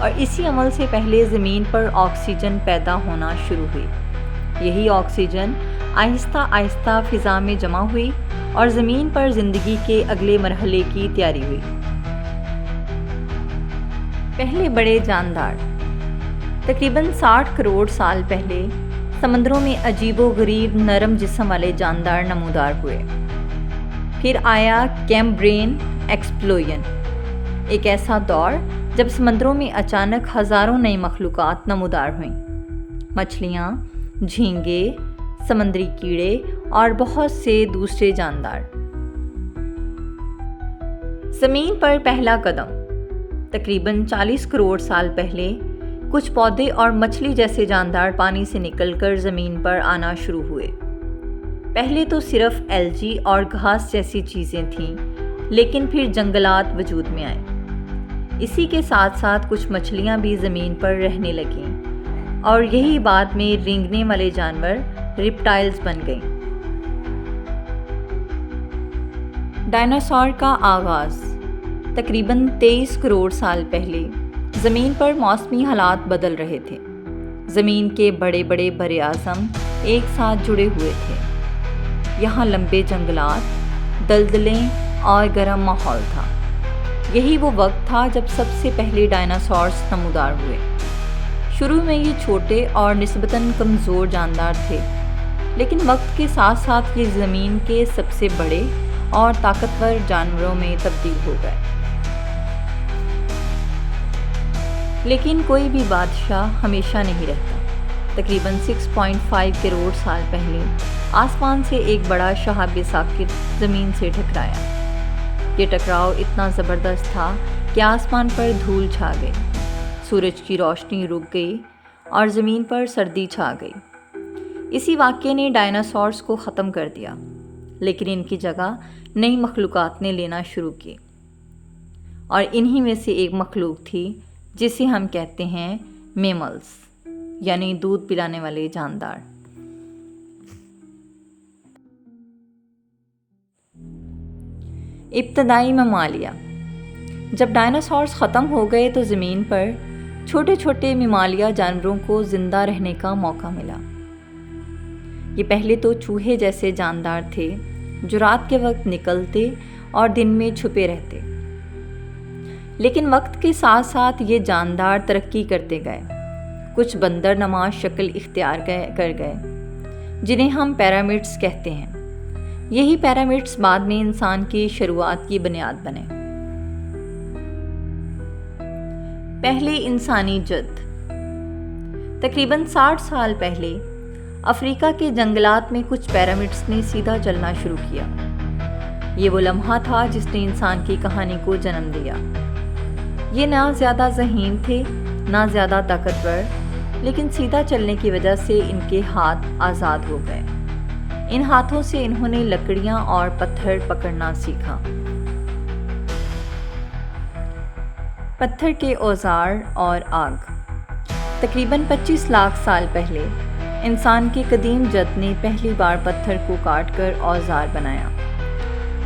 اور اسی عمل سے پہلے زمین پر آکسیجن پیدا ہونا شروع ہوئی۔ یہی آکسیجن آہستہ آہستہ فضا میں جمع ہوئی اور زمین پر زندگی کے اگلے مرحلے کی تیاری ہوئی۔ پہلے بڑے جاندار۔ تقریباً 60 کروڑ سال پہلے سمندروں میں عجیب و غریب نرم جسم والے جاندار نمودار ہوئے۔ پھر آیا کیمبرین ایکسپلوژن، ایک ایسا دور جب سمندروں میں اچانک ہزاروں نئی مخلوقات نمودار ہوئیں۔ مچھلیاں، جھینگے، سمندری کیڑے اور بہت سے دوسرے جاندار۔ زمین پر پہلا قدم۔ تقریباً 40 کروڑ سال پہلے کچھ پودے اور مچھلی جیسے جاندار پانی سے نکل کر زمین پر آنا شروع ہوئے۔ پہلے تو صرف الجی اور گھاس جیسی چیزیں تھیں، لیکن پھر جنگلات وجود میں آئے۔ اسی کے ساتھ ساتھ کچھ مچھلیاں بھی زمین پر رہنے لگیں اور یہی بعد میں رینگنے والے جانور ریپٹائلز بن گئیں۔ ڈائناسور کا آغاز۔ تقریباً 23 کروڑ سال پہلے زمین پر موسمی حالات بدل رہے تھے۔ زمین کے بڑے بڑے براعظم ایک ساتھ جڑے ہوئے تھے۔ یہاں لمبے جنگلات، دلدلیں اور گرم ماحول تھا۔ یہی وہ وقت تھا جب سب سے پہلے ڈائناسورز نمودار ہوئے۔ شروع میں یہ چھوٹے اور نسبتاً کمزور جاندار تھے، لیکن وقت کے ساتھ ساتھ یہ زمین کے سب سے بڑے اور طاقتور جانوروں میں تبدیل ہو گئے۔ لیکن کوئی بھی بادشاہ ہمیشہ نہیں رہتا۔ تقریباً 6.5 کروڑ سال پہلے آسمان سے ایک بڑا شہاب ثاقب زمین سے ٹکرایا۔ یہ ٹکراؤ اتنا زبردست تھا کہ آسمان پر دھول چھا گئی، سورج کی روشنی رک گئی اور زمین پر سردی چھا گئی۔ اسی واقعے نے ڈائناسورز کو ختم کر دیا، لیکن ان کی جگہ نئی مخلوقات نے لینا شروع کی، اور انہی میں سے ایک مخلوق تھی جسے ہم کہتے ہیں میملز، یعنی دودھ پلانے والے جاندار۔ ابتدائی ممالیہ۔ جب ڈائناسورز ختم ہو گئے تو زمین پر چھوٹے چھوٹے ممالیہ جانوروں کو زندہ رہنے کا موقع ملا۔ یہ پہلے تو چوہے جیسے جاندار تھے جو رات کے وقت نکلتے اور دن میں چھپے رہتے، لیکن وقت کے ساتھ ساتھ یہ جاندار ترقی کرتے گئے، کچھ بندر نما شکل اختیار کر گئے جنہیں ہم پیرامڈز کہتے ہیں۔ یہی پیرامڈز بعد میں انسان کی شروعات کی بنیاد بنے۔ پہلے انسانی جد۔ تقریباً 60 سال پہلے افریقہ کے جنگلات میں کچھ پیرامڈز نے سیدھا چلنا شروع کیا۔ یہ وہ لمحہ تھا جس نے انسان کی کہانی کو جنم دیا۔ یہ نہ زیادہ ذہین تھے، نہ زیادہ طاقتور، لیکن سیدھا چلنے کی وجہ سے ان کے ہاتھ آزاد ہو گئے۔ ان ہاتھوں سے انہوں نے لکڑیاں اور پتھر پکڑنا سیکھا۔ پتھر کے اوزار اور آگ۔ تقریباً 25 لاکھ سال پہلے انسان کے قدیم جد نے پہلی بار پتھر کو کاٹ کر اوزار بنایا۔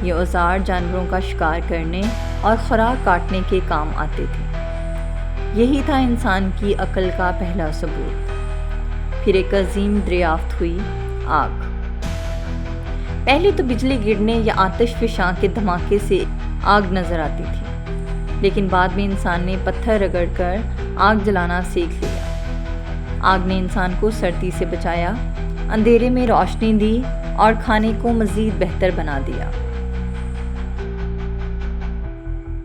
یہ اوزار جانوروں کا شکار کرنے اور خوراک کاٹنے کے کام آتے تھے۔ یہی تھا انسان کی عقل کا پہلا ثبوت۔ پھر ایک عظیم دریافت ہوئی، آگ۔ پہلے تو بجلی گرنے یا آتش فشاں کے دھماکے سے آگ نظر آتی تھی، لیکن بعد میں انسان نے پتھر رگڑ کر آگ جلانا سیکھ لیا۔ آگ نے انسان کو سردی سے بچایا، اندھیرے میں روشنی دی اور کھانے کو مزید بہتر بنا دیا۔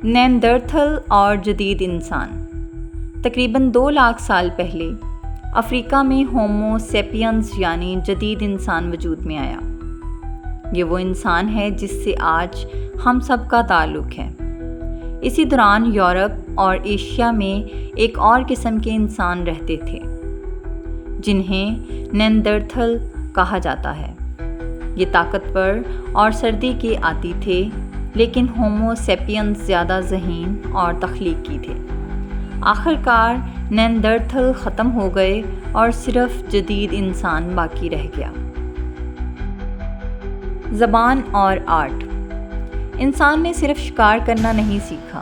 نیاندرتھل اور جدید انسان۔ تقریباً 2 لاکھ سال پہلے افریقہ میں ہومو سیپینز یعنی جدید انسان وجود میں آیا۔ یہ وہ انسان ہے جس سے آج ہم سب کا تعلق ہے۔ اسی دوران یورپ اور ایشیا میں ایک اور قسم کے انسان رہتے تھے جنہیں نیاندرتھل کہا جاتا ہے۔ یہ طاقتور اور سردی کے عادی تھے، لیکن ہومو سیپینز زیادہ ذہین اور تخلیقی تھے۔ آخر کار نیاندرتھل ختم ہو گئے اور صرف جدید انسان باقی رہ گیا۔ زبان اور آرٹ۔ انسان نے صرف شکار کرنا نہیں سیکھا،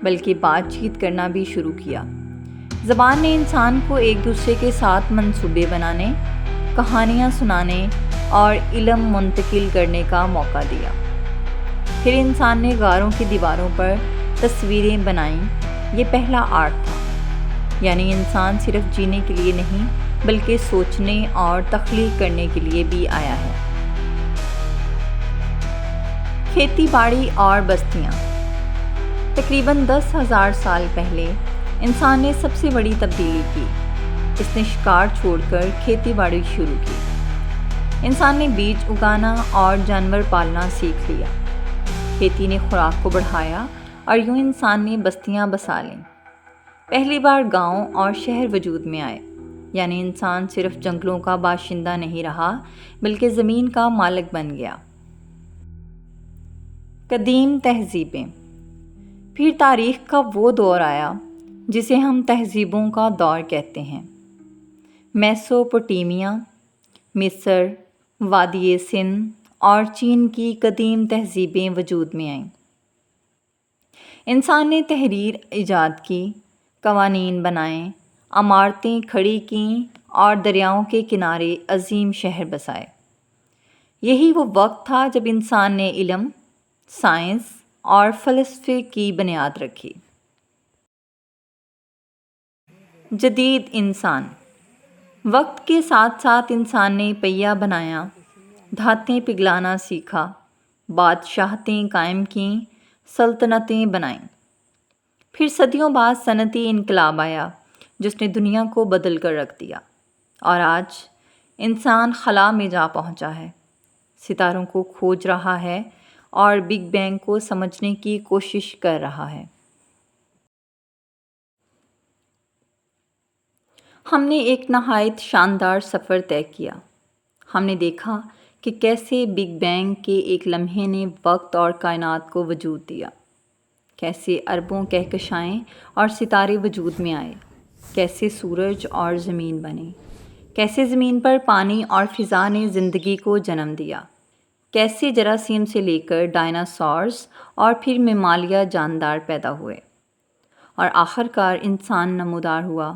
بلکہ بات چیت کرنا بھی شروع کیا۔ زبان نے انسان کو ایک دوسرے کے ساتھ منصوبے بنانے، کہانیاں سنانے اور علم منتقل کرنے کا موقع دیا۔ پھر انسان نے غاروں کی دیواروں پر تصویریں بنائیں۔ یہ پہلا آرٹ تھا، یعنی انسان صرف جینے کے لیے نہیں بلکہ سوچنے اور تخلیق کرنے کے لیے بھی آیا ہے۔ کھیتی باڑی اور بستیاں۔ تقریباً 10,000 سال پہلے انسان نے سب سے بڑی تبدیلی کی۔ اس نے شکار چھوڑ کر کھیتی باڑی شروع کی۔ انسان نے بیج اگانا اور جانور پالنا سیکھ لیا۔ کھیتی نے خوراک کو بڑھایا اور یوں انسان نے بستیاں بسا لیں۔ پہلی بار گاؤں اور شہر وجود میں آئے، یعنی انسان صرف جنگلوں کا باشندہ نہیں رہا بلکہ زمین کا مالک بن گیا۔ قدیم تہذیبیں۔ پھر تاریخ کا وہ دور آیا جسے ہم تہذیبوں کا دور کہتے ہیں۔ میسوپوٹیمیا، مصر، وادی سندھ اور چین کی قدیم تہذیبیں وجود میں آئیں۔ انسان نے تحریر ایجاد کی، قوانین بنائے، عمارتیں کھڑی کیں اور دریاؤں کے کنارے عظیم شہر بسائے۔ یہی وہ وقت تھا جب انسان نے علم، سائنس اور فلسفے کی بنیاد رکھی۔ جدید انسان۔ وقت کے ساتھ ساتھ انسان نے پہیہ بنایا، دھاتیں پگھلانا سیکھا، بادشاہتیں قائم کیں، سلطنتیں بنائیں۔ پھر صدیوں بعد صنعتی انقلاب آیا جس نے دنیا کو بدل کر رکھ دیا، اور آج انسان خلا میں جا پہنچا ہے، ستاروں کو کھوج رہا ہے اور بگ بینگ کو سمجھنے کی کوشش کر رہا ہے۔ ہم نے ایک نہایت شاندار سفر طے کیا۔ ہم نے دیکھا کہ کیسے بگ بینگ کے ایک لمحے نے وقت اور کائنات کو وجود دیا، کیسے اربوں کہکشائیں اور ستارے وجود میں آئے، کیسے سورج اور زمین بنے، کیسے زمین پر پانی اور فضا نے زندگی کو جنم دیا، کیسے جراثیم سے لے کر ڈائناسورز اور پھر ممالیہ جاندار پیدا ہوئے، اور آخر کار انسان نمودار ہوا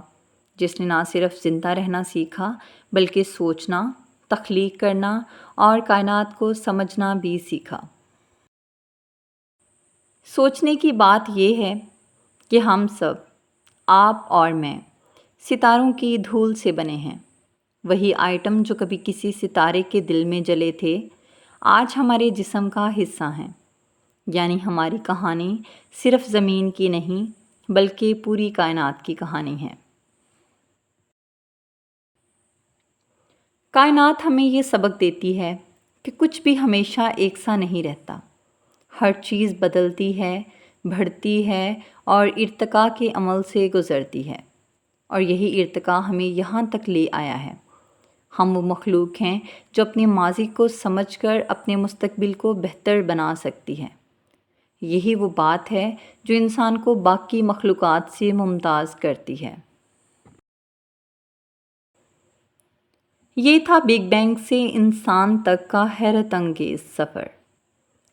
جس نے نہ صرف زندہ رہنا سیکھا بلکہ سوچنا، تخلیق کرنا اور کائنات کو سمجھنا بھی سیکھا۔ سوچنے کی بات یہ ہے کہ ہم سب، آپ اور میں، ستاروں کی دھول سے بنے ہیں۔ وہی آئٹم جو کبھی کسی ستارے کے دل میں جلے تھے، آج ہمارے جسم کا حصہ ہیں۔ یعنی ہماری کہانی صرف زمین کی نہیں بلکہ پوری کائنات کی کہانی ہے۔ کائنات ہمیں یہ سبق دیتی ہے کہ کچھ بھی ہمیشہ ایک سا نہیں رہتا۔ ہر چیز بدلتی ہے، بڑھتی ہے اور ارتقاء کے عمل سے گزرتی ہے، اور یہی ارتقاء ہمیں یہاں تک لے آیا ہے۔ ہم وہ مخلوق ہیں جو اپنے ماضی کو سمجھ کر اپنے مستقبل کو بہتر بنا سکتی ہے۔ یہی وہ بات ہے جو انسان کو باقی مخلوقات سے ممتاز کرتی ہے۔ یہ تھا بگ بینگ سے انسان تک کا حیرت انگیز سفر،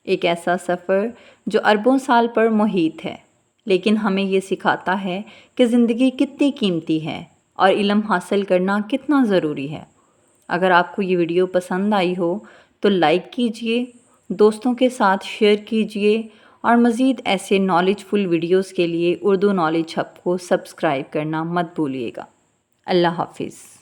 ایک ایسا سفر جو اربوں سال پر محیط ہے، لیکن ہمیں یہ سکھاتا ہے کہ زندگی کتنی قیمتی ہے اور علم حاصل کرنا کتنا ضروری ہے۔ اگر آپ کو یہ ویڈیو پسند آئی ہو تو لائک کیجئے، دوستوں کے ساتھ شیئر کیجئے، اور مزید ایسے نالج فل ویڈیوز کے لیے اردو نالج ہب کو سبسکرائب کرنا مت بھولیے گا۔ اللہ حافظ۔